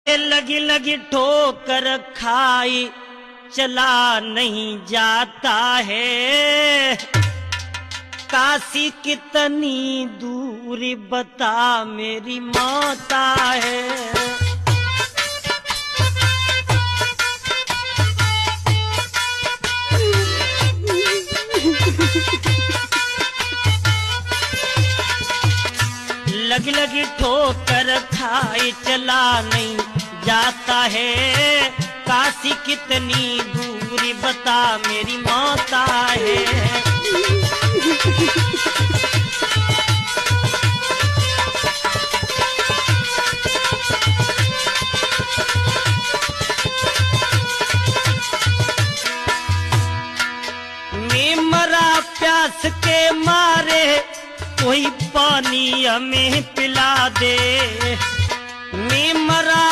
लगी लगी ठोकर खाई चला नहीं जाता है। काशी कितनी दूरी बता मेरी माता है। लगी लगी ठोकर खाई चला नहीं जाता है। काशी कितनी दूरी बता मेरी माता है। मैं मरा प्यास के मारे कोई पानी हमें पिला दे। मैं मरा